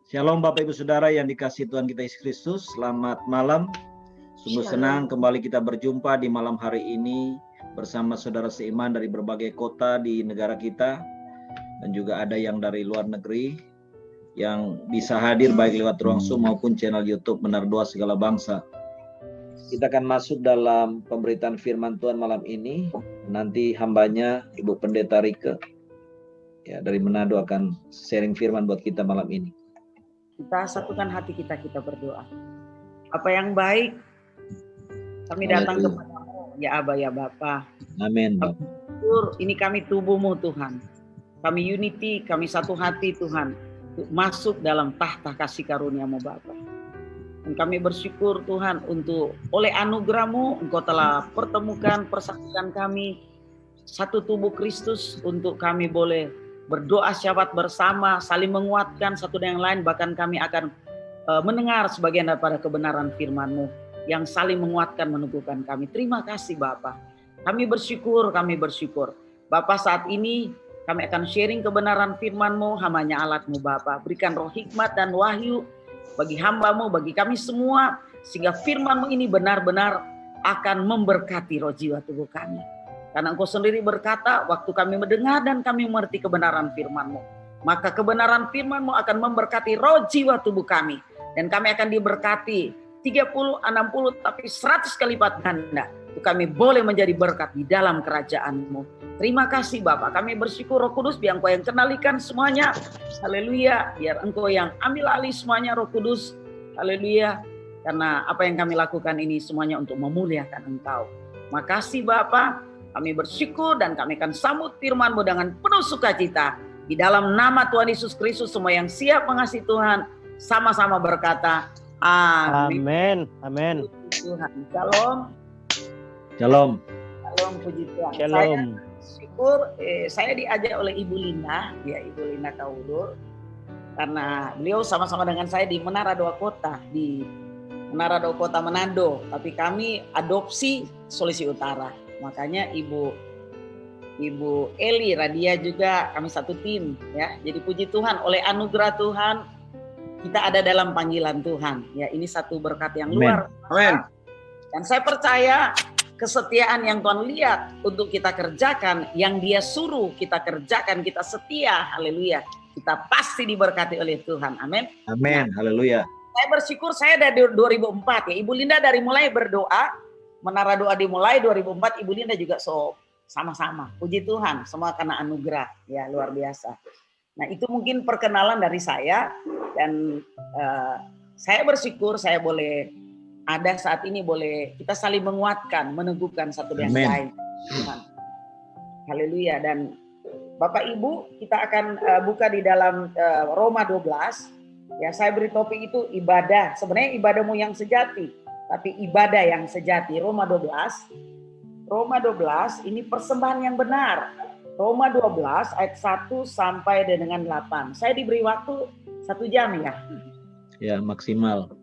Shalom Bapak Ibu Saudara yang dikasihi Tuhan kita Yesus Kristus. Selamat malam. Sungguh senang kembali kita berjumpa di malam hari ini bersama saudara seiman dari berbagai kota di negara kita, dan juga ada yang dari luar negeri yang bisa hadir baik lewat ruang Zoom maupun channel YouTube Menara Doa Segala Bangsa. Kita akan masuk dalam pemberitaan firman Tuhan malam ini. Nanti hambanya Ibu Pendeta Rike dari Manado akan sharing firman buat kita malam ini. Kita satukan hati kita berdoa. Apa yang baik kami datang kepadamu, ya Aba, ya Bapa. Amin. Ini kami tubuhmu Tuhan. Kami unity, kami satu hati Tuhan, untuk masuk dalam tahta kasih karuniamu Bapa. Dan kami bersyukur Tuhan untuk oleh anugerah-Mu Engkau telah pertemukan, persatukan kami satu tubuh Kristus untuk kami boleh berdoa syafaat bersama, saling menguatkan satu dengan yang lain. Bahkan kami akan mendengar sebagian daripada kebenaran firman-Mu yang saling menguatkan, meneguhkan kami. Terima kasih Bapa. Kami bersyukur. Bapa, saat ini kami akan sharing kebenaran firman-Mu, hamba-Nya alat-Mu Bapa. Berikan roh hikmat dan wahyu bagi hamba-Mu, bagi kami semua, sehingga firman-Mu ini benar-benar akan memberkati roh jiwa tubuh kami. Karena Engkau sendiri berkata, waktu kami mendengar dan kami mengerti kebenaran firman-Mu, maka kebenaran firman-Mu akan memberkati roh jiwa tubuh kami. Dan kami akan diberkati 30, 60, tapi 100 kali lipat ganda. Untuk kami boleh menjadi berkat di dalam kerajaan-Mu. Terima kasih Bapak, kami bersyukur Roh Kudus, biar Engkau yang kenalikan semuanya. Haleluya, biar Engkau yang ambil alih semuanya Roh Kudus. Haleluya, karena apa yang kami lakukan ini semuanya untuk memuliakan Engkau. Makasih Bapak. Kami bersyukur dan kami akan sambut firman-Mu dengan penuh sukacita. Di dalam nama Tuhan Yesus Kristus, semua yang siap mengasihi Tuhan sama-sama berkata, amin. Amin. Tuhan, shalom. Shalom. Shalom, puji Tuhan. Shalom. Saya bersyukur, saya diajak oleh Ibu Linda, Ibu Linda Kaulur, karena beliau sama-sama dengan saya di Menara Doa Kota, di Menara Doa Kota Manado, tapi kami adopsi Sulawesi Utara. Makanya Ibu Eli Radia juga kami satu tim ya. Jadi puji Tuhan, oleh anugerah Tuhan kita ada dalam panggilan Tuhan. Ya, ini satu berkat yang luar biasa. Dan saya percaya kesetiaan yang Tuhan lihat untuk kita kerjakan, yang Dia suruh kita kerjakan, kita setia. Haleluya. Kita pasti diberkati oleh Tuhan. Amin. Amin. Haleluya. Saya bersyukur saya dari 2004 ya. Ibu Linda dari mulai berdoa, Menara Doa dimulai 2004, Ibu Linda juga sama-sama. Puji Tuhan, semua karena anugerah ya, luar biasa. Nah, itu mungkin perkenalan dari saya, dan saya bersyukur saya boleh ada saat ini, boleh kita saling menguatkan, meneguhkan satu dengan lain. Haleluya. Dan Bapak Ibu, kita akan buka di dalam Roma 12. Ya, saya beri topik itu ibadah. Sebenarnya ibadahmu yang sejati, tapi ibadah yang sejati. Roma 12 ini persembahan yang benar. Roma 12 ayat 1 sampai dengan 8. Saya diberi waktu 1 jam ya. Ya, maksimal.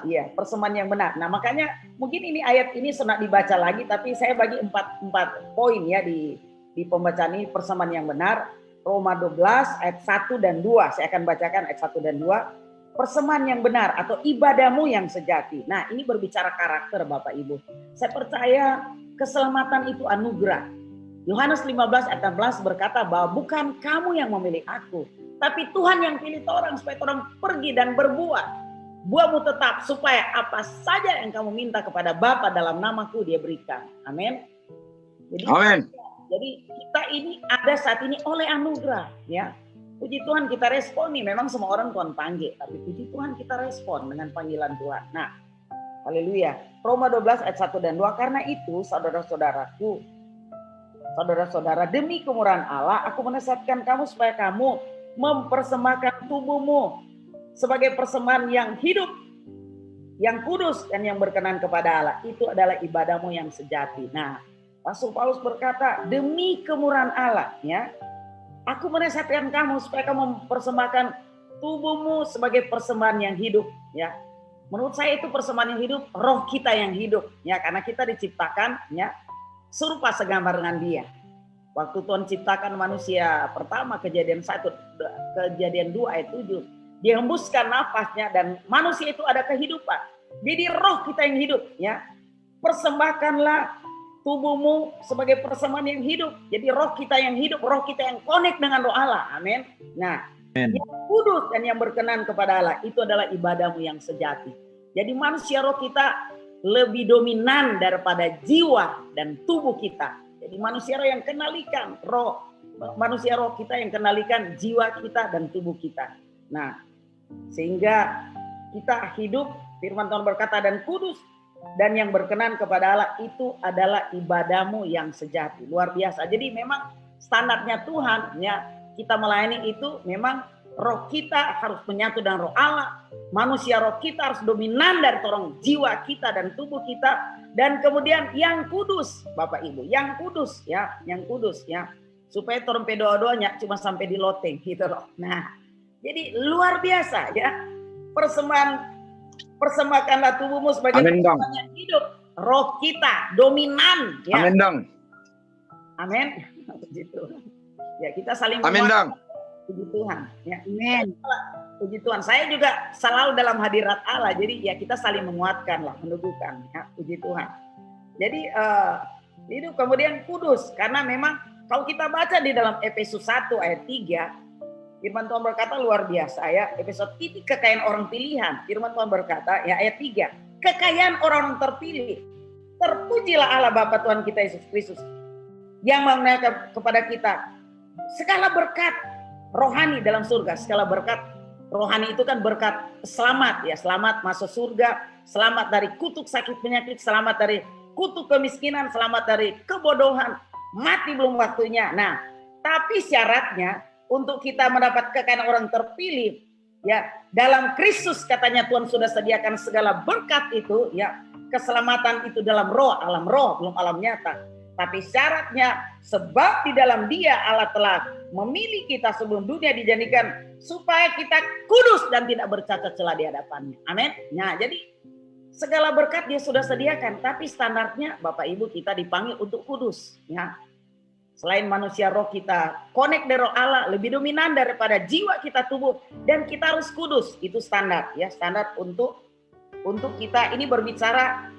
Iya, persembahan yang benar. Nah, makanya mungkin ini ayat ini senang dibaca lagi, tapi saya bagi 4 poin ya di pembacaan ini. Persembahan yang benar, Roma 12 ayat 1 dan 2. Saya akan bacakan ayat 1 dan 2. Persembahan yang benar atau ibadahmu yang sejati. Nah, ini berbicara karakter Bapak Ibu. Saya percaya keselamatan itu anugerah. Yohanes 15 ayat 16 berkata bahwa bukan kamu yang memilih aku, tapi Tuhan yang pilih orang supaya orang pergi dan berbuat. Buahmu tetap, supaya apa saja yang kamu minta kepada Bapa dalam namaku Dia berikan. Amin. Amin. Jadi kita ini ada saat ini oleh anugerah ya. Puji Tuhan kita respon nih, memang semua orang Tuhan panggil, tapi puji Tuhan kita respon dengan panggilan Tuhan. Nah, haleluya. Roma 12 ayat 1 dan 2, karena itu saudara-saudaraku, saudara-saudara, demi kemurahan Allah, aku menasihatkan kamu supaya kamu mempersembahkan tubuhmu sebagai persembahan yang hidup, yang kudus, dan yang berkenan kepada Allah. Itu adalah ibadahmu yang sejati. Nah, Rasul Paulus berkata, demi kemurahan Allah, ya, aku menasihatkan kamu supaya kamu mempersembahkan tubuhmu sebagai persembahan yang hidup, ya. Menurut saya itu persembahan yang hidup, roh kita yang hidup, ya, karena kita diciptakan, ya, serupa segambar dengan Dia. Waktu Tuhan ciptakan manusia pertama, kejadian 1, kejadian 2 ayat 7, dihembuskan nafasnya dan manusia itu ada kehidupan. Jadi roh kita yang hidup, ya. Persembahkanlah tubuhmu sebagai persembahan yang hidup. Jadi roh kita yang hidup, roh kita yang connect dengan roh Allah. Amin. Nah, yang kudus dan yang berkenan kepada Allah itu adalah ibadahmu yang sejati. Jadi manusia roh kita lebih dominan daripada jiwa dan tubuh kita. Jadi manusia roh yang kendalikan roh, manusia roh kita yang kendalikan jiwa kita dan tubuh kita. Nah, sehingga kita hidup, firman Tuhan berkata, dan kudus dan yang berkenan kepada Allah itu adalah ibadahmu yang sejati. Luar biasa. Jadi memang standarnya Tuhan, ya, kita melayani itu memang roh kita harus menyatu dengan roh Allah. Manusia roh kita harus dominan dari torong jiwa kita dan tubuh kita. Dan kemudian yang kudus, Bapak Ibu, yang kudus, ya, yang kudus, ya, supaya torong doa-doanya cuma sampai di loteng gitu loh. Nah, jadi luar biasa, ya. Persembahkanlah tubuhmu sebagai persembahan yang hidup. Roh kita dominan, ya. Amin dong. Amin. Begitu. Ya, kita saling Amin dong. Puji Tuhan, ya. Amin. Puji Tuhan. Saya juga selalu dalam hadirat Allah. Jadi ya kita saling menguatkan lah, meneguhkan, ya. Puji Tuhan. Jadi hidup kemudian kudus, karena memang kalau kita baca di dalam Efesus 1 ayat 3, firman Tuhan berkata luar biasa, ya. Efesus ini kekayaan orang pilihan. Firman Tuhan berkata, ya, ayat 3, kekayaan orang terpilih. Terpujilah Allah Bapa Tuhan kita Yesus Kristus yang menganugerahkan kepada kita segala berkat rohani dalam surga. Segala berkat rohani itu kan berkat selamat, ya, selamat masuk surga, selamat dari kutuk sakit penyakit, selamat dari kutuk kemiskinan, selamat dari kebodohan, mati belum waktunya. Nah, tapi syaratnya untuk kita mendapat kekayaan orang terpilih, ya, dalam Kristus katanya Tuhan sudah sediakan segala berkat itu, ya, keselamatan itu dalam roh, alam roh, belum alam nyata. Tapi syaratnya sebab di dalam Dia Allah telah memilih kita sebelum dunia dijadikan supaya kita kudus dan tidak bercacat celah di hadapannya. Amin. Nah, jadi segala berkat Dia sudah sediakan, tapi standarnya Bapak Ibu kita dipanggil untuk kudus, ya. Selain manusia roh kita connect dengan roh Allah lebih dominan daripada jiwa kita tubuh, dan kita harus kudus. Itu standar, ya, standar untuk kita ini berbicara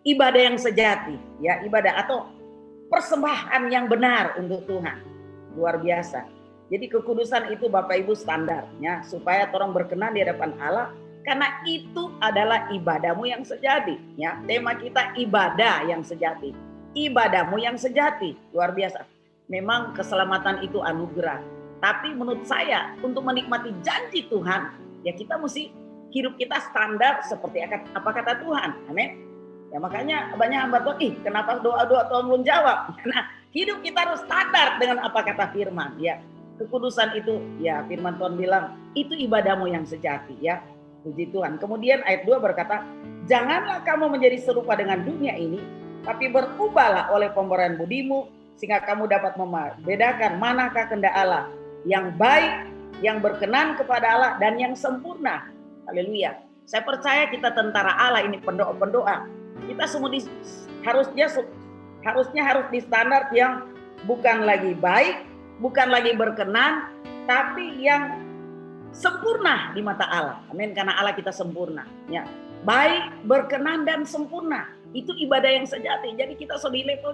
ibadah yang sejati, ya, ibadah atau persembahan yang benar untuk Tuhan. Luar biasa. Jadi kekudusan itu Bapak Ibu standarnya supaya orang berkenan di hadapan Allah, karena itu adalah ibadahmu yang sejati, ya. Tema kita ibadah yang sejati. Ibadahmu yang sejati. Luar biasa. Memang keselamatan itu anugerah. Tapi menurut saya untuk menikmati janji Tuhan, ya kita mesti hidup kita standar seperti apa kata Tuhan. Amin. Ya makanya banyak hamba Tuhan, kenapa doa-doa Tuhan belum jawab? Karena hidup kita harus standar dengan apa kata firman, ya. Kekudusan itu, ya, firman Tuhan bilang, itu ibadahmu yang sejati, ya. Puji Tuhan. Kemudian ayat 2 berkata, janganlah kamu menjadi serupa dengan dunia ini, tapi berubahlah oleh pemberian budimu, sehingga kamu dapat membedakan manakah kehendak Allah yang baik, yang berkenan kepada Allah, dan yang sempurna. Haleluya. Saya percaya kita tentara Allah ini, pendoa-pendoa. Kita semua harusnya harus di standar yang bukan lagi baik, bukan lagi berkenan, tapi yang sempurna di mata Allah. Amin. Karena Allah kita sempurna, ya. Baik, berkenan dan sempurna. Itu ibadah yang sejati. Jadi kita sudah di level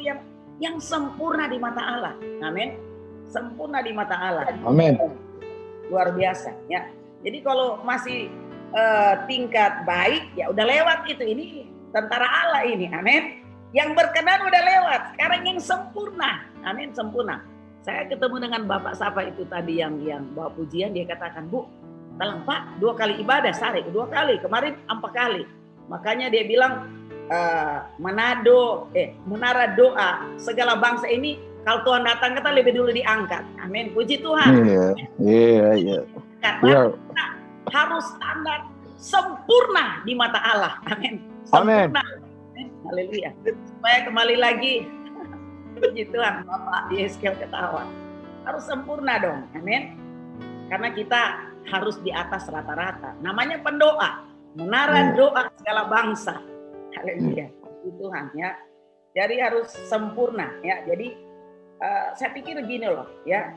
yang sempurna di mata Allah. Amin. Sempurna di mata Allah. Amin. Luar biasa, ya. Jadi kalau masih tingkat baik, ya udah lewat itu. Ini tentara Allah ini, amin. Yang berkenan udah lewat, sekarang yang sempurna, amin, sempurna. Saya ketemu dengan Bapak Sapa itu tadi yang bawa pujian, dia katakan, Bu, tolong Pak, 2 kali ibadah, sehari 2 kali, kemarin 4 kali. Makanya dia bilang, menara doa segala bangsa ini, kalau Tuhan datang kita lebih dulu diangkat, amin, puji Tuhan. Iya. Karena kita harus standar sempurna di mata Allah, amin. Sempurna. Amin. Haleluya. Supaya kembali lagi, puji Tuhan, Bapak Yeskel ketawa. Harus sempurna dong, amin. Karena kita harus di atas rata-rata. Namanya pendoa, menara doa segala bangsa. Haleluya. Puji Tuhan, ya. Jadi harus sempurna, ya. Jadi saya pikir gini loh, ya.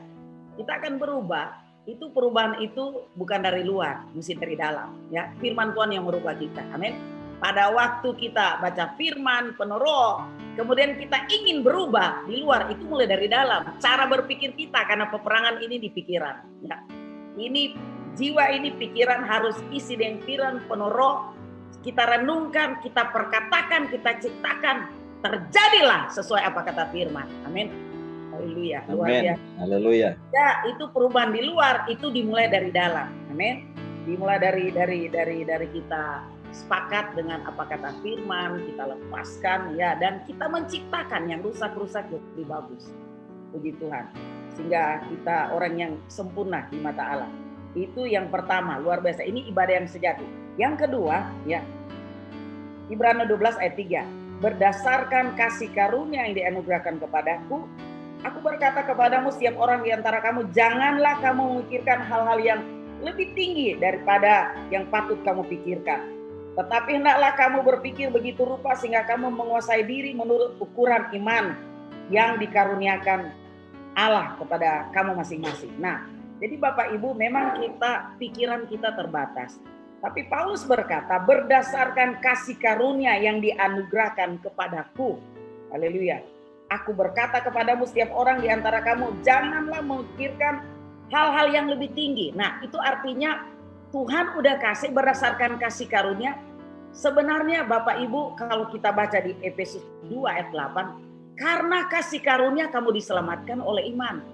Kita akan berubah itu perubahan itu bukan dari luar, mesti dari dalam. Ya, firman Tuhan yang merubah kita. Amin. Pada waktu kita baca firman, penuh roh, kemudian kita ingin berubah di luar, itu mulai dari dalam. Cara berpikir kita, karena peperangan ini di pikiran. Ya. Ini jiwa ini pikiran harus isi dengan firman penuh roh. Kita renungkan, kita perkatakan, kita ciptakan, terjadilah sesuai apa kata firman. Amin. Haleluya. Luar biasa. Haleluya. Ya, itu perubahan di luar itu dimulai dari dalam. Amin. Dimulai dari kita sepakat dengan apa kata firman, kita lepaskan ya, dan kita menciptakan yang rusak-rusak jadi bagus. Puji Tuhan. Sehingga kita orang yang sempurna di mata Allah. Itu yang pertama, luar biasa. Ini ibadah yang sejati. Yang kedua, ya. Ibrani 12 ayat 3. Berdasarkan kasih karunia yang dianugerahkan kepadaku, aku berkata kepadamu setiap orang di antara kamu, janganlah kamu memikirkan hal-hal yang lebih tinggi daripada yang patut kamu pikirkan. Tetapi hendaklah kamu berpikir begitu rupa sehingga kamu menguasai diri menurut ukuran iman yang dikaruniakan Allah kepada kamu masing-masing. Nah, jadi Bapak Ibu, memang pikiran kita terbatas. Tapi Paulus berkata, berdasarkan kasih karunia yang dianugerahkan kepadaku. Haleluya. Aku berkata kepadamu setiap orang di antara kamu, janganlah memikirkan hal-hal yang lebih tinggi. Nah, itu artinya Tuhan udah kasih berdasarkan kasih karunia. Sebenarnya Bapak Ibu, kalau kita baca di Efesus 2 ayat 8, karena kasih karunia kamu diselamatkan oleh iman.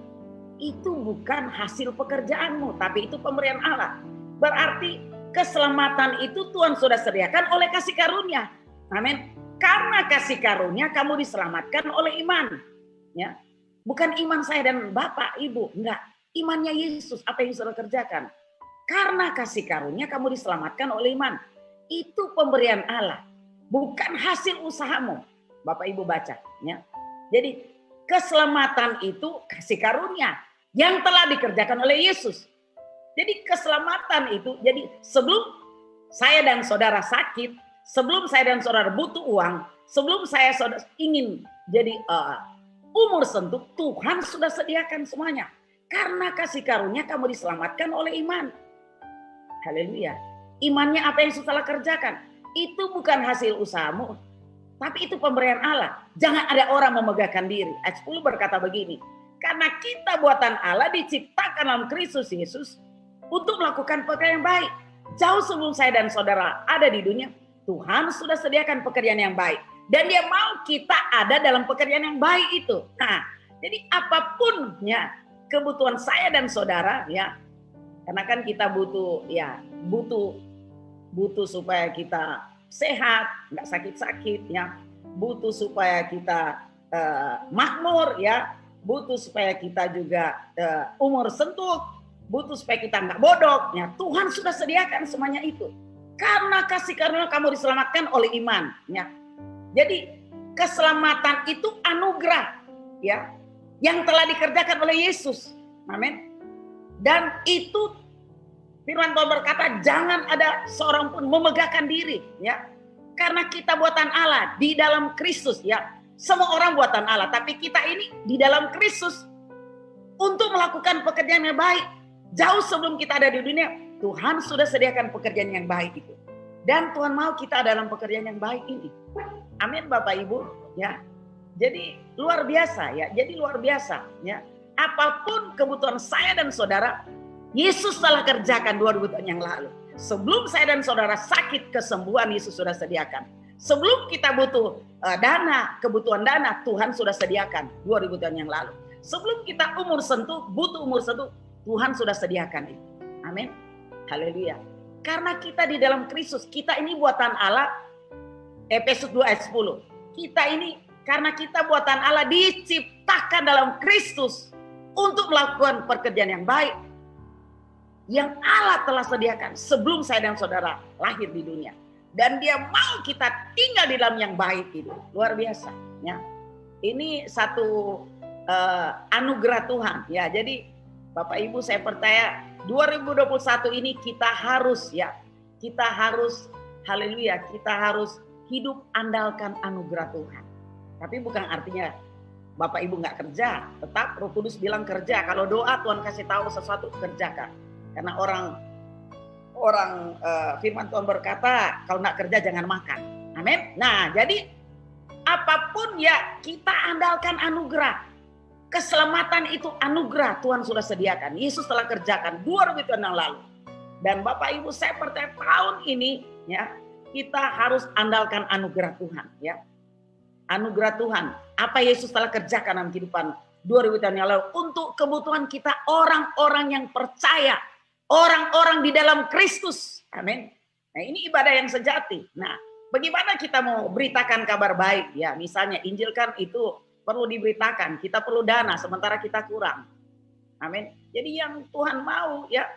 Itu bukan hasil pekerjaanmu, tapi itu pemberian Allah. Berarti keselamatan itu Tuhan sudah sediakan oleh kasih karunia. Amin. Karena kasih karunia kamu diselamatkan oleh iman. Ya. Bukan iman saya dan Bapak, Ibu. Enggak. Imannya Yesus, apa yang sudah kerjakan. Karena kasih karunia kamu diselamatkan oleh iman. Itu pemberian Allah. Bukan hasil usahamu. Bapak Ibu baca. Ya. Jadi keselamatan itu kasih karunia yang telah dikerjakan oleh Yesus. Jadi keselamatan itu, jadi sebelum saya dan saudara sakit, sebelum saya dan saudara butuh uang, sebelum saya saudara ingin jadi umur sentuh, Tuhan sudah sediakan semuanya. Karena kasih karunia kamu diselamatkan oleh iman. Haleluya. Imannya apa yang saudara kerjakan? Itu bukan hasil usahamu, tapi itu pemberian Allah. Jangan ada orang memegahkan diri. Ayat 10 berkata begini, karena kita buatan Allah diciptakan dalam Kristus Yesus untuk melakukan pekerjaan yang baik. Jauh sebelum saya dan saudara ada di dunia, Tuhan sudah sediakan pekerjaan yang baik. Dan dia mau kita ada dalam pekerjaan yang baik itu. Nah, jadi apapun ya kebutuhan saya dan saudara ya, karena kan kita butuh supaya kita sehat, nggak sakit-sakit ya, butuh supaya kita makmur ya, butuh supaya kita juga umur sentuh, butuh supaya kita nggak bodoh. Ya, Tuhan sudah sediakan semuanya itu. Karena kasih karunia kamu diselamatkan oleh iman. Ya. Jadi keselamatan itu anugerah ya yang telah dikerjakan oleh Yesus. Amin. Dan itu firman Tuhan berkata, jangan ada seorang pun memegahkan diri ya. Karena kita buatan Allah di dalam Kristus ya. Semua orang buatan Allah, tapi kita ini di dalam Kristus untuk melakukan pekerjaan yang baik. Jauh sebelum kita ada di dunia, Tuhan sudah sediakan pekerjaan yang baik itu. Dan Tuhan mau kita dalam pekerjaan yang baik ini. Amin Bapak Ibu. Ya. Jadi luar biasa ya. Jadi luar biasa ya. Apapun kebutuhan saya dan saudara, Yesus telah kerjakan 2000 tahun yang lalu. Sebelum saya dan saudara sakit, kesembuhan Yesus sudah sediakan. Sebelum kita butuh kebutuhan dana, Tuhan sudah sediakan 2000 tahun yang lalu. Sebelum kita butuh umur sentuh, Tuhan sudah sediakan itu. Amin. Haleluya. Karena kita di dalam Kristus, kita ini buatan Allah. Efesus 2 ayat 10. Kita ini karena kita buatan Allah diciptakan dalam Kristus untuk melakukan pekerjaan yang baik yang Allah telah sediakan sebelum saya dan saudara lahir di dunia. Dan dia mau kita tinggal di dalam yang baik itu. Luar biasa. Ya. Ini satu anugerah Tuhan. Ya, jadi Bapak Ibu saya percaya 2021 ini kita harus haleluya, kita harus hidup andalkan anugerah Tuhan. Tapi bukan artinya Bapak Ibu nggak kerja, tetap Roh Kudus bilang kerja. Kalau doa Tuhan kasih tahu sesuatu, kerjakan. Karena orang firman Tuhan berkata, kalau nggak kerja jangan makan. Amin. Nah, jadi apapun ya kita andalkan anugerah. Keselamatan itu anugerah Tuhan sudah sediakan. Yesus telah kerjakan 2000 tahun yang lalu. Dan Bapak Ibu, saya percaya tahun ini ya kita harus andalkan anugerah Tuhan ya. Anugerah Tuhan. Apa Yesus telah kerjakan dalam kehidupan 2000 tahun yang lalu untuk kebutuhan kita orang-orang yang percaya, orang-orang di dalam Kristus. Amin. Nah, ini ibadah yang sejati. Nah, bagaimana kita mau beritakan kabar baik ya? Misalnya Injil kan itu perlu diberitakan, kita perlu dana sementara kita kurang. Amin. Jadi yang Tuhan mau ya,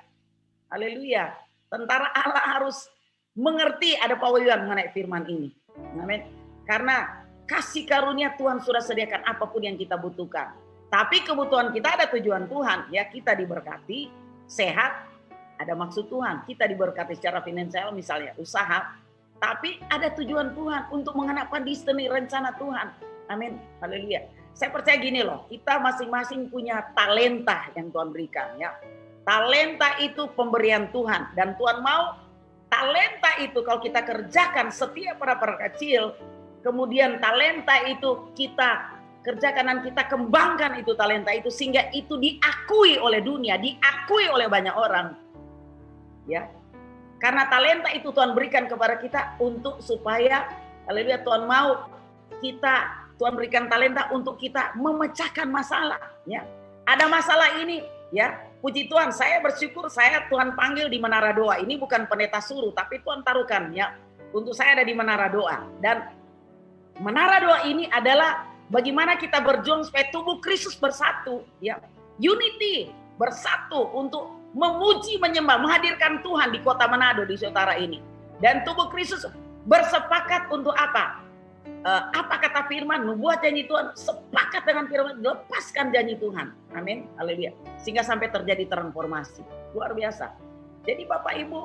haleluya, tentara Allah harus mengerti ada pewahyuan mengenai firman ini. Amin. Karena kasih karunia Tuhan sudah sediakan apapun yang kita butuhkan. Tapi kebutuhan kita ada tujuan Tuhan. Ya, kita diberkati, sehat, ada maksud Tuhan. Kita diberkati secara finansial misalnya, usaha. Tapi ada tujuan Tuhan untuk mengenapkan destiny rencana Tuhan. Amin. Haleluya. Saya percaya gini loh, kita masing-masing punya talenta yang Tuhan berikan ya. Talenta itu pemberian Tuhan. Dan Tuhan mau talenta itu kalau kita kerjakan setiap para kecil, kemudian talenta itu kita kerjakan dan kita kembangkan itu talenta itu sehingga itu diakui oleh dunia, diakui oleh banyak orang. Ya. Karena talenta itu Tuhan berikan kepada kita untuk supaya haleluya Tuhan mau Tuhan berikan talenta untuk kita memecahkan masalah ya. Ada masalah ini ya. Puji Tuhan, saya bersyukur Tuhan panggil di Menara Doa. Ini bukan pendeta suruh tapi Tuhan taruhkan ya. Untuk saya ada di Menara Doa dan Menara Doa ini adalah bagaimana kita berjuang supaya tubuh Kristus bersatu, ya, unity, bersatu untuk memuji, menyembah, menghadirkan Tuhan di kota Manado di utara ini. Dan tubuh Kristus bersepakat untuk apa? Apa kata firman? Membuat janji Tuhan, sepakat dengan firman, lepaskan janji Tuhan. Amin, haleluya. Sehingga sampai terjadi transformasi. Luar biasa. Jadi Bapak Ibu,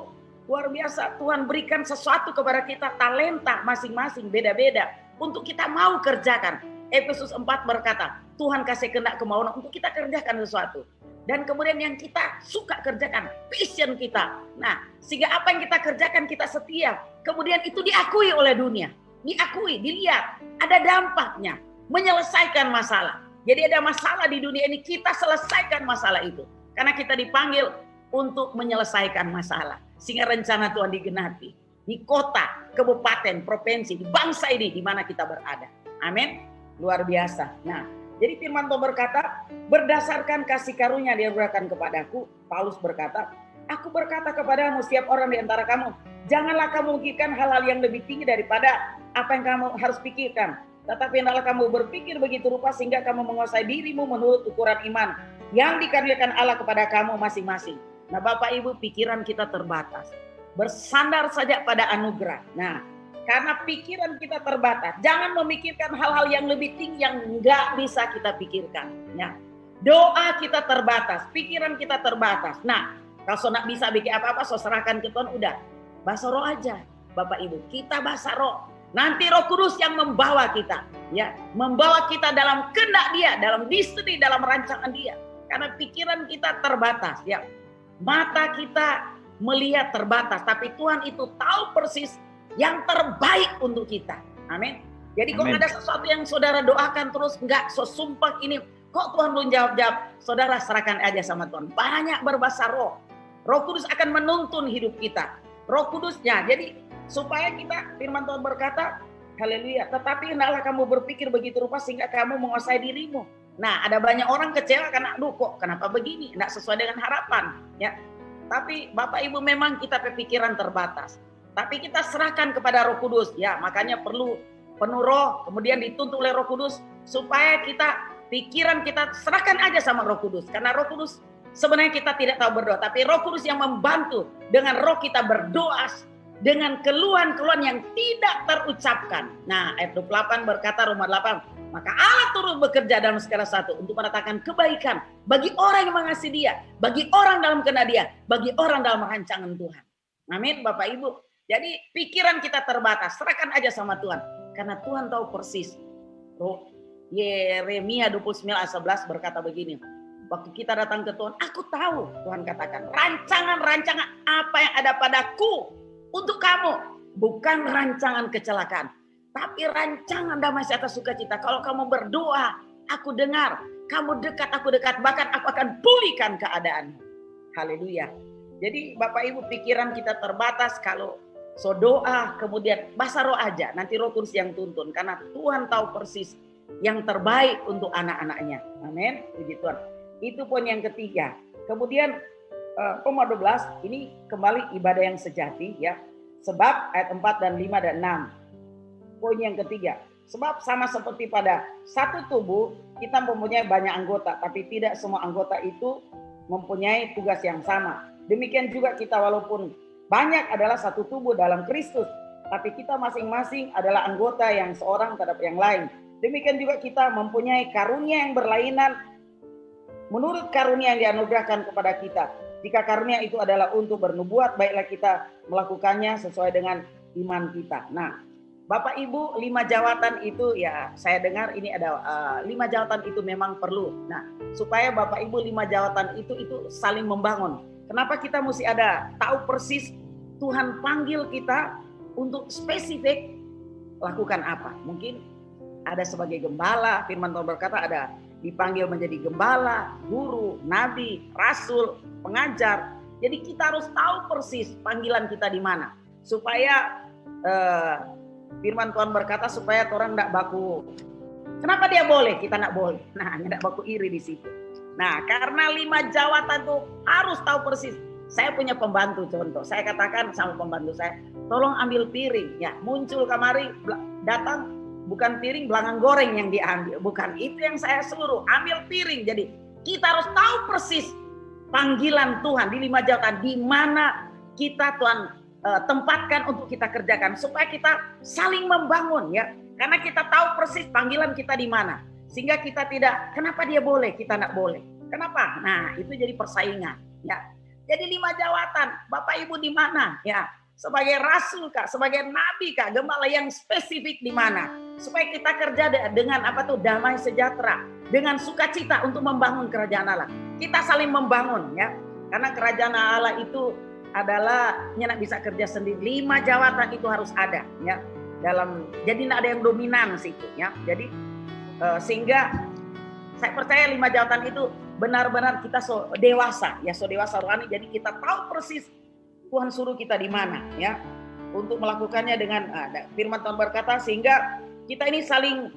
luar biasa. Tuhan berikan sesuatu kepada kita, talenta masing-masing, beda-beda. Untuk kita mau kerjakan. Efesus 4 berkata, Tuhan kasih kehendak kemauan untuk kita kerjakan sesuatu. Dan kemudian yang kita suka kerjakan, passion kita. Nah, sehingga apa yang kita kerjakan kita setia. Kemudian itu diakui oleh dunia. Diakui, dilihat. Ada dampaknya. Menyelesaikan masalah. Jadi ada masalah di dunia ini, kita selesaikan masalah itu. Karena kita dipanggil untuk menyelesaikan masalah. Sehingga rencana Tuhan digenapi. Di kota, kabupaten, provinsi, di bangsa ini di mana kita berada. Amin. Luar biasa. Nah, jadi firman Tuhan berkata, berdasarkan kasih karunia yang diberikan kepadaku, Paulus berkata, aku berkata kepadamu setiap orang di antara kamu, janganlah kamu memikirkan hal-hal yang lebih tinggi daripada apa yang kamu harus pikirkan. Tetapi hendaklah kamu berpikir begitu rupa sehingga kamu menguasai dirimu menurut ukuran iman yang dikaruniakan Allah kepada kamu masing-masing. Nah, Bapak Ibu, pikiran kita terbatas. Bersandar saja pada anugerah. Nah, karena pikiran kita terbatas, jangan memikirkan hal-hal yang lebih tinggi yang nggak bisa kita pikirkan. Ya. Doa kita terbatas, pikiran kita terbatas. Nah, kalau nggak bisa bikin apa-apa, so serahkan ke Tuhan, udah. Bahasa roh aja, Bapak Ibu. Kita bahasa roh. Nanti Roh Kudus yang membawa kita, ya, membawa kita dalam kehendak Dia, dalam destiny, dalam rancangan Dia. Karena pikiran kita terbatas, ya. Mata kita melihat terbatas, tapi Tuhan itu tahu persis yang terbaik untuk kita. Amin. Jadi kok ada sesuatu yang saudara doakan terus enggak sumpah ini, kok Tuhan belum jawab-jawab, saudara serahkan aja sama Tuhan. Banyak berbahasa roh. Roh Kudus akan menuntun hidup kita. Roh Kudusnya. Jadi supaya kita, firman Tuhan berkata, haleluya, tetapi hendaklah kamu berpikir begitu rupa sehingga kamu menguasai dirimu. Nah, ada banyak orang kecewa karena, aduh kok kenapa begini, enggak sesuai dengan harapan, ya. Tapi Bapak Ibu memang kita pikiran terbatas. Tapi kita serahkan kepada Roh Kudus, ya. Makanya perlu penuh roh, kemudian dituntun oleh Roh Kudus supaya pikiran kita serahkan aja sama Roh Kudus. Karena Roh Kudus sebenarnya kita tidak tahu berdoa, tapi Roh Kudus yang membantu dengan roh kita berdoa dengan keluhan-keluhan yang tidak terucapkan. Nah, ayat 28 berkata, Roma 8, maka Allah turut bekerja dalam segala sesuatu untuk mendatangkan kebaikan bagi orang yang mengasihi Dia, bagi orang dalam kehendak Dia, bagi orang dalam rancangan Tuhan. Amin, Bapak Ibu. Jadi pikiran kita terbatas, serahkan aja sama Tuhan. Karena Tuhan tahu persis. Yeremia 29 ayat 11 berkata begini. Waktu kita datang ke Tuhan, aku tahu, Tuhan katakan, rancangan-rancangan apa yang ada padaku untuk kamu. Bukan rancangan kecelakaan, tapi rancangan damai serta sukacita. Kalau kamu berdoa, aku dengar. Kamu dekat, aku dekat. Bahkan aku akan pulihkan keadaanmu. Haleluya. Jadi Bapak Ibu, pikiran kita terbatas kalau doa, kemudian bahasa roh aja. Nanti Roh Kudus yang tuntun. Karena Tuhan tahu persis yang terbaik untuk anak-anaknya. Amin. Puji Tuhan. Itu poin yang ketiga. Kemudian nomor 12, ini kembali ibadah yang sejati ya. Sebab ayat 4 dan 5 dan 6. Poin yang ketiga. Sebab sama seperti pada satu tubuh, kita mempunyai banyak anggota, tapi tidak semua anggota itu mempunyai tugas yang sama. Demikian juga kita walaupun banyak adalah satu tubuh dalam Kristus, tapi kita masing-masing adalah anggota yang seorang terhadap yang lain. Demikian juga kita mempunyai karunia yang berlainan menurut karunia yang dianugerahkan kepada kita. Jika karunia itu adalah untuk bernubuat, baiklah kita melakukannya sesuai dengan iman kita. Nah, Bapak Ibu, 5 jawatan itu ya saya dengar ini ada 5 jawatan itu memang perlu. Nah, supaya Bapak Ibu 5 jawatan itu saling membangun. Kenapa kita mesti ada tahu persis Tuhan panggil kita untuk spesifik lakukan apa? Mungkin ada sebagai gembala, firman Tuhan berkata ada dipanggil menjadi gembala, guru, nabi, rasul, pengajar. Jadi kita harus tahu persis panggilan kita di mana. Supaya firman Tuhan berkata supaya orang tidak baku. Kenapa dia boleh, kita tidak boleh? Nah, tidak baku iri di situ. Nah, karena 5 jawatan itu harus tahu persis. Saya punya pembantu contoh. Saya katakan sama pembantu saya, tolong ambil piring. Ya, muncul kamari, datang. Bukan piring belakang goreng yang diambil. Bukan itu yang saya suruh. Ambil piring. Jadi kita harus tahu persis panggilan Tuhan di 5 jawatan. Di mana kita Tuhan tempatkan untuk kita kerjakan. Supaya kita saling membangun ya. Karena kita tahu persis panggilan kita di mana. Sehingga kita tidak, kenapa dia boleh, kita tidak boleh. Kenapa? Nah itu jadi persaingan. Ya. Jadi 5 jawatan. Bapak Ibu di mana? Ya. Sebagai rasul kah, sebagai nabi kah, gembala yang spesifik di mana? Supaya kita kerja dengan damai sejahtera, dengan sukacita untuk membangun kerajaan Allah. Kita saling membangun ya. Karena kerajaan Allah itu adalah nyenak bisa kerja sendiri. 5 jawatan itu harus ada ya. Jadi tidak ada yang dominan situ ya. Jadi sehingga saya percaya 5 jawatan itu benar-benar kita dewasa ya, dewasa rohani. Jadi kita tahu persis Tuhan suruh kita di mana ya untuk melakukannya dengan firman Tuhan berkata sehingga kita ini saling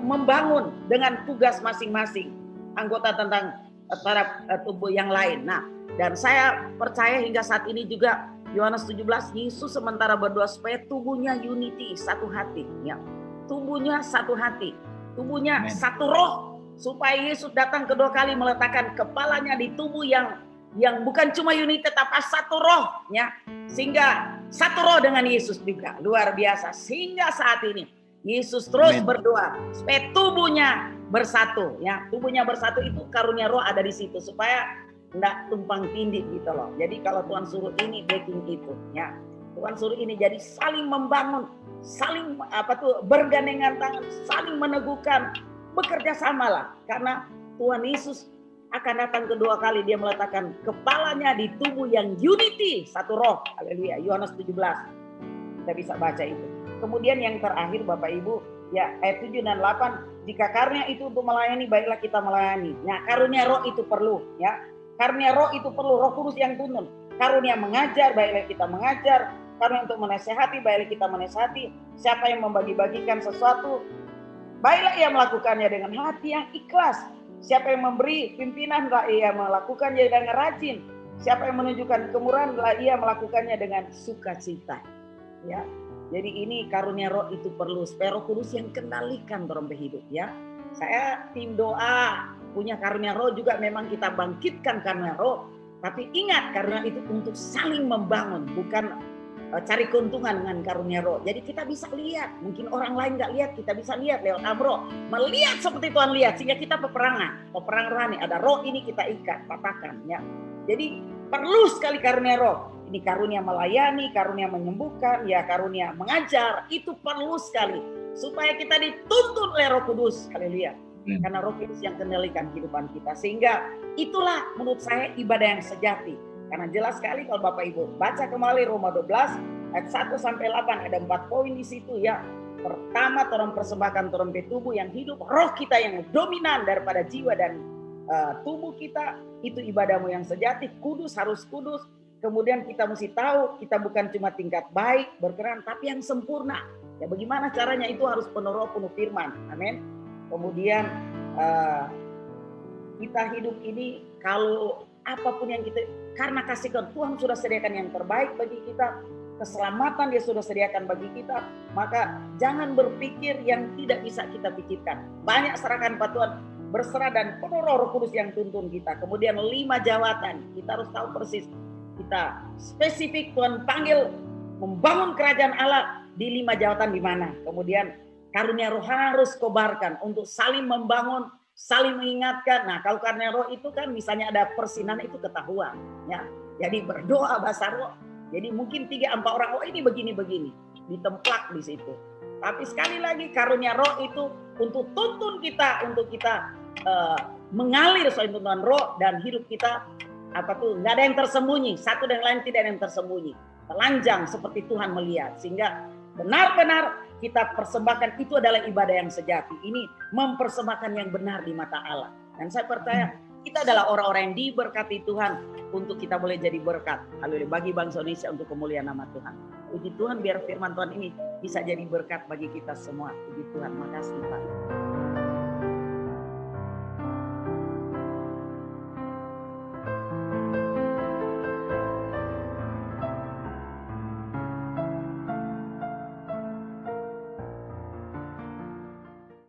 membangun dengan tugas masing-masing anggota tentang terhadap tubuh yang lain. Nah, dan saya percaya hingga saat ini juga Yohanes 17 Yesus sementara berdoa supaya tubuhnya unity, satu hati ya. Tubuhnya satu hati, tubuhnya Amen. Satu roh, supaya Yesus datang kedua kali meletakkan kepalanya di tubuh yang bukan cuma unity tapi satu roh ya, sehingga satu roh dengan Yesus juga luar biasa. Sehingga saat ini Yesus terus Amen. Berdoa supaya tubuhnya bersatu ya. Tubuhnya bersatu itu karunia roh ada di situ supaya enggak tumpang tindih gitu loh. Jadi kalau Tuhan suruh ini backing itu ya. Tuhan suruh ini, jadi saling membangun, saling bergandengan tangan, saling meneguhkan, bekerja samalah karena Tuhan Yesus akan datang kedua kali, dia meletakkan kepalanya di tubuh yang unity, satu roh. Haleluya. Yohanes 17. Kita bisa baca itu. Kemudian yang terakhir Bapak Ibu, ya ayat 7 dan 8, jika karunia itu untuk melayani, baiklah kita melayani. Nah, karunia roh itu perlu, ya. Karunia roh itu perlu, Roh Kudus yang tuntun. Karunia mengajar, baiklah kita mengajar. Karunia untuk menasihati, baiklah kita menasihati. Siapa yang membagi-bagikan sesuatu, baiklah ia melakukannya dengan hati yang ikhlas. Siapa yang memberi pimpinan, ia melakukannya dengan rajin. Siapa yang menunjukkan kemurahan, ia melakukannya dengan sukacita. Ya, jadi ini karunia roh itu perlu supaya Roh Kudus yang kendalikan dalam hidup. Ya, saya tim doa punya karunia roh juga, memang kita bangkitkan karunia roh. Tapi ingat, karunia itu untuk saling membangun, bukan cari keuntungan dengan karunia roh. Jadi kita bisa lihat, mungkin orang lain nggak lihat, kita bisa lihat lewat amroh, melihat seperti Tuhan lihat, sehingga kita peperangan rohani. Ada roh ini kita ikat, patahkan ya. Jadi perlu sekali karunia roh. Ini karunia melayani, karunia menyembuhkan, ya karunia mengajar, itu perlu sekali. supaya kita dituntun oleh Roh Kudus. Haleluya. Karena Roh Kudus yang kendalikan kehidupan kita. Sehingga itulah menurut saya ibadah yang sejati. Karena jelas sekali kalau Bapak Ibu baca kembali Roma 12 ayat 1 sampai 8, ada 4 poin di situ ya. Pertama, torang persembahkan torang tubuh yang hidup, roh kita yang dominan daripada jiwa dan tubuh kita. Itu ibadahmu yang sejati, kudus, harus kudus. Kemudian kita mesti tahu kita bukan cuma tingkat baik, berkenan, tapi yang sempurna. Ya bagaimana caranya? Itu harus penuh roh, penuh firman. Amin. Kemudian kita hidup ini kalau apapun yang kita, karena kasih Tuhan sudah sediakan yang terbaik bagi kita, keselamatan Dia sudah sediakan bagi kita, maka jangan berpikir yang tidak bisa kita pikirkan. Banyak serahkan pada Tuhan, berserah dan penuh Roh Kudus yang tuntun kita. Kemudian 5 jawatan, kita harus tahu persis. Kita spesifik Tuhan panggil membangun kerajaan Allah di 5 jawatan di mana. Kemudian karunia roh harus kobarkan untuk saling membangun, saling mengingatkan. Nah, kalau karunia roh itu kan misalnya ada persinan itu ketahuan, ya. Jadi berdoa bahasa roh. Jadi mungkin 3-4 orang, oh ini begini-begini, ditemplak di situ. Tapi sekali lagi karunia roh itu untuk tuntun kita, untuk kita mengalir soal tuntunan roh dan hidup kita nggak ada yang tersembunyi, satu dan lain tidak ada yang tersembunyi, telanjang seperti Tuhan melihat, sehingga benar-benar kita persembahkan itu adalah ibadah yang sejati. Ini mempersembahkan yang benar di mata Allah. Dan saya percaya kita adalah orang-orang yang diberkati Tuhan untuk kita boleh jadi berkat. Haleluya, bagi bangsa Indonesia untuk kemuliaan nama Tuhan. Puji Tuhan, biar firman Tuhan ini bisa jadi berkat bagi kita semua. Puji Tuhan, makasih Pak.